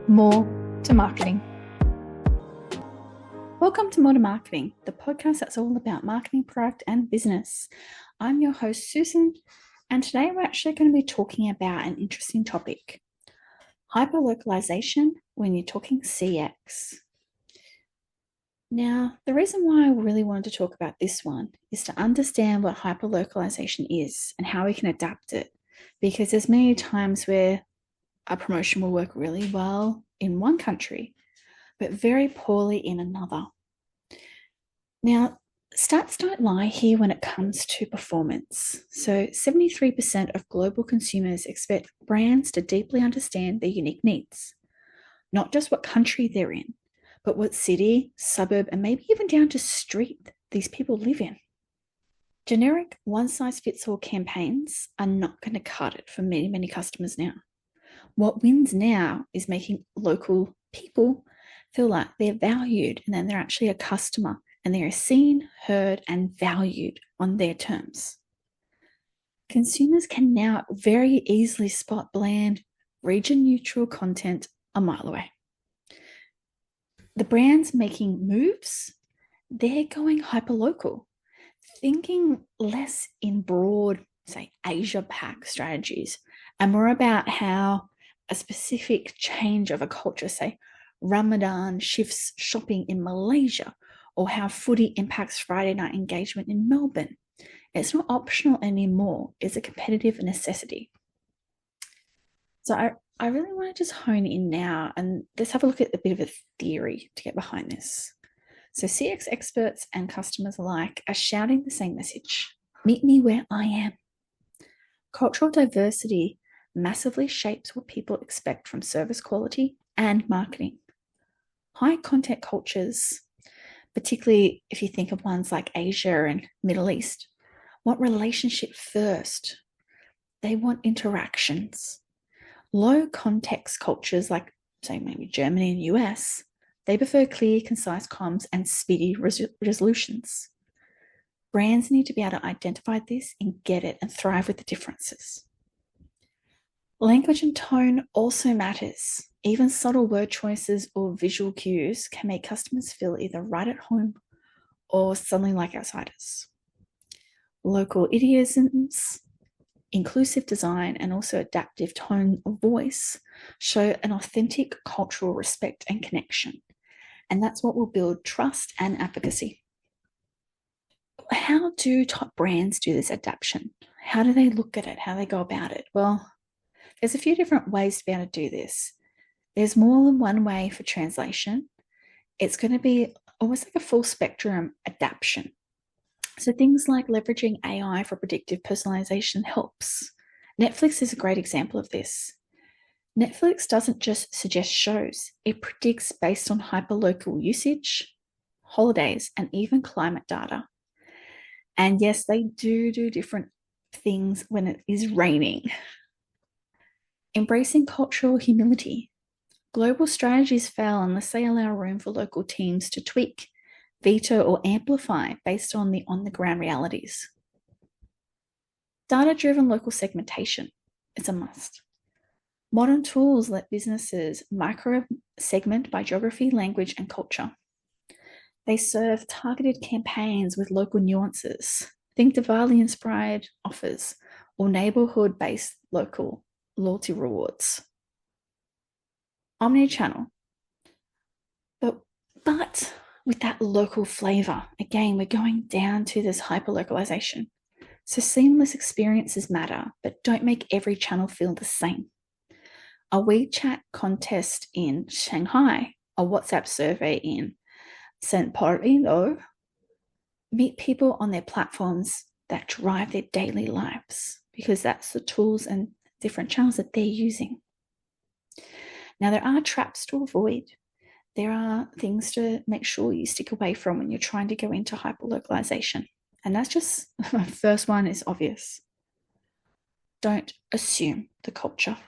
More to Marketing. Welcome to More to Marketing, the podcast that's all about marketing, product, and business. I'm your host, Susan, and today we're actually going to be talking about an interesting topic, hyperlocalization when you're talking CX. Now, the reason why I really wanted to talk about this one is to understand what hyperlocalization is and how we can adapt it, because there's many times where a promotion will work really well in one country, but very poorly in another. Now, stats don't lie here when it comes to performance. So 73% of global consumers expect brands to deeply understand their unique needs, not just what country they're in, but what city, suburb, and maybe even down to street these people live in. Generic one-size-fits-all campaigns are not going to cut it for many, many customers now. What wins now is making local people feel like they're valued and then they're actually a customer and they are seen, heard, and valued on their terms. Consumers can now very easily spot bland, region-neutral content a mile away. The brands making moves, they're going hyperlocal, thinking less in broad, say, Asia-Pac strategies and more about how a specific change of a culture, say Ramadan shifts shopping in Malaysia, or how footy impacts Friday night engagement in Melbourne. It's not optional anymore, it's a competitive necessity. So I really want to just hone in now and let's have a look at a bit of a theory to get behind this. So CX experts and customers alike are shouting the same message: meet me where I am. Cultural diversity massively shapes what people expect from service quality and marketing. High content cultures, particularly if you think of ones like Asia and Middle East, want relationship first. They want interactions. Low context cultures like, say, maybe Germany and US, they prefer clear, concise comms and speedy resolutions. Brands need to be able to identify this and get it and thrive with the differences. Language and tone also matters. Even subtle word choices or visual cues can make customers feel either right at home or suddenly like outsiders. Local idioms, inclusive design, and also adaptive tone of voice show an authentic cultural respect and connection. And that's what will build trust and advocacy. How do top brands do this adaptation? How do they look at it? How do they go about it? Well, there's a few different ways to be able to do this. There's more than one way for translation. It's going to be almost like a full spectrum adaptation. So things like leveraging AI for predictive personalisation helps. Netflix is a great example of this. Netflix doesn't just suggest shows, it predicts based on hyperlocal usage, holidays, and even climate data. And yes, they do different things when it is raining. Embracing cultural humility. Global strategies fail unless they allow room for local teams to tweak, veto, or amplify based on the on-the-ground realities. Data-driven local segmentation is a must. Modern tools let businesses micro-segment by geography, language, and culture. They serve targeted campaigns with local nuances. Think Diwali-inspired offers or neighborhood-based local loyalty rewards. Omnichannel. But with that local flavor, again, we're going down to this hyperlocalization. So seamless experiences matter, but don't make every channel feel the same. A WeChat contest in Shanghai, a WhatsApp survey in Sao Paulo, meet people on their platforms that drive their daily lives, because that's the tools and different channels that they're using. Now, there are traps to avoid. There are things to make sure you stick away from when you're trying to go into hyperlocalization. And that's just, the first one is obvious. Don't assume the culture.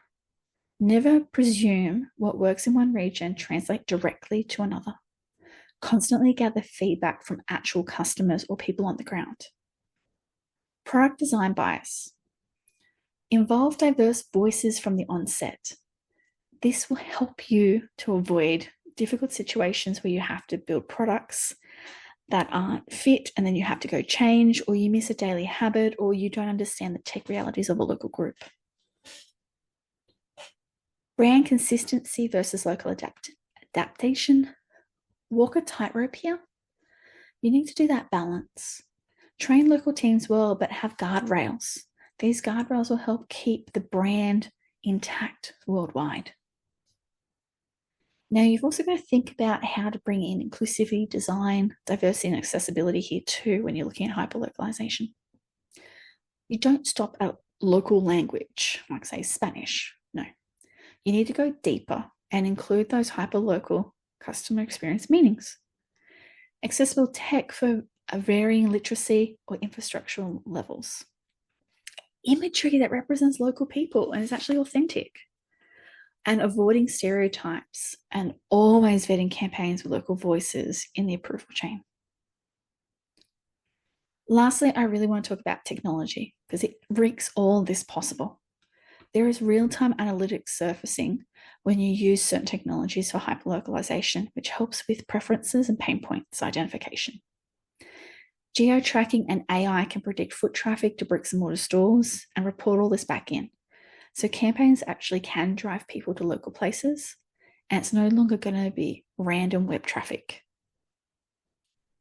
Never presume what works in one region translate directly to another. Constantly gather feedback from actual customers or people on the ground. Product design bias. Involve diverse voices from the onset. This will help you to avoid difficult situations where you have to build products that aren't fit and then you have to go change, or you miss a daily habit, or you don't understand the tech realities of a local group. Brand consistency versus local adaptation. Walk a tightrope here. You need to do that balance. Train local teams well, but have guardrails. These guardrails will help keep the brand intact worldwide. Now, you've also got to think about how to bring in inclusivity, design, diversity, and accessibility here too when you're looking at hyperlocalization. You don't stop at local language, like say Spanish. No, you need to go deeper and include those hyperlocal customer experience meanings. Accessible tech for varying literacy or infrastructural levels. Imagery that represents local people and is actually authentic. And avoiding stereotypes, and always vetting campaigns with local voices in the approval chain. Lastly, I really want to talk about technology because it makes all this possible. There is real-time analytics surfacing when you use certain technologies for hyperlocalization, which helps with preferences and pain points identification. Geo-tracking and AI can predict foot traffic to bricks and mortar stores and report all this back in. So campaigns actually can drive people to local places, and it's no longer going to be random web traffic.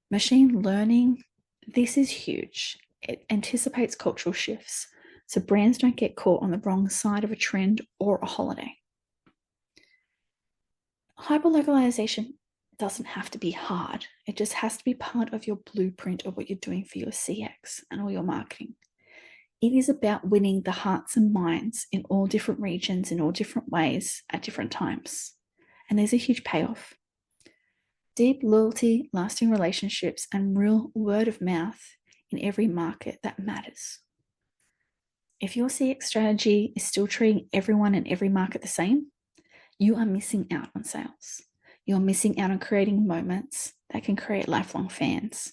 Machine learning, this is huge. It anticipates cultural shifts, so brands don't get caught on the wrong side of a trend or a holiday. Hyperlocalization doesn't have to be hard. It just has to be part of your blueprint of what you're doing for your CX and all your marketing. It is about winning the hearts and minds in all different regions, in all different ways, at different times. And there's a huge payoff. Deep loyalty, lasting relationships, and real word of mouth in every market that matters. If your CX strategy is still treating everyone in every market the same, you are missing out on sales. You're missing out on creating moments that can create lifelong fans.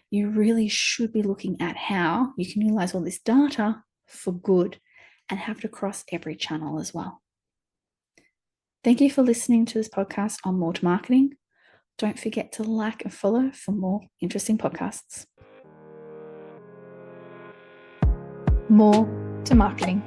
You really should be looking at how you can utilize all this data for good and have it across every channel as well. Thank you for listening to this podcast on More to Marketing. Don't forget to like and follow for more interesting podcasts. More to Marketing.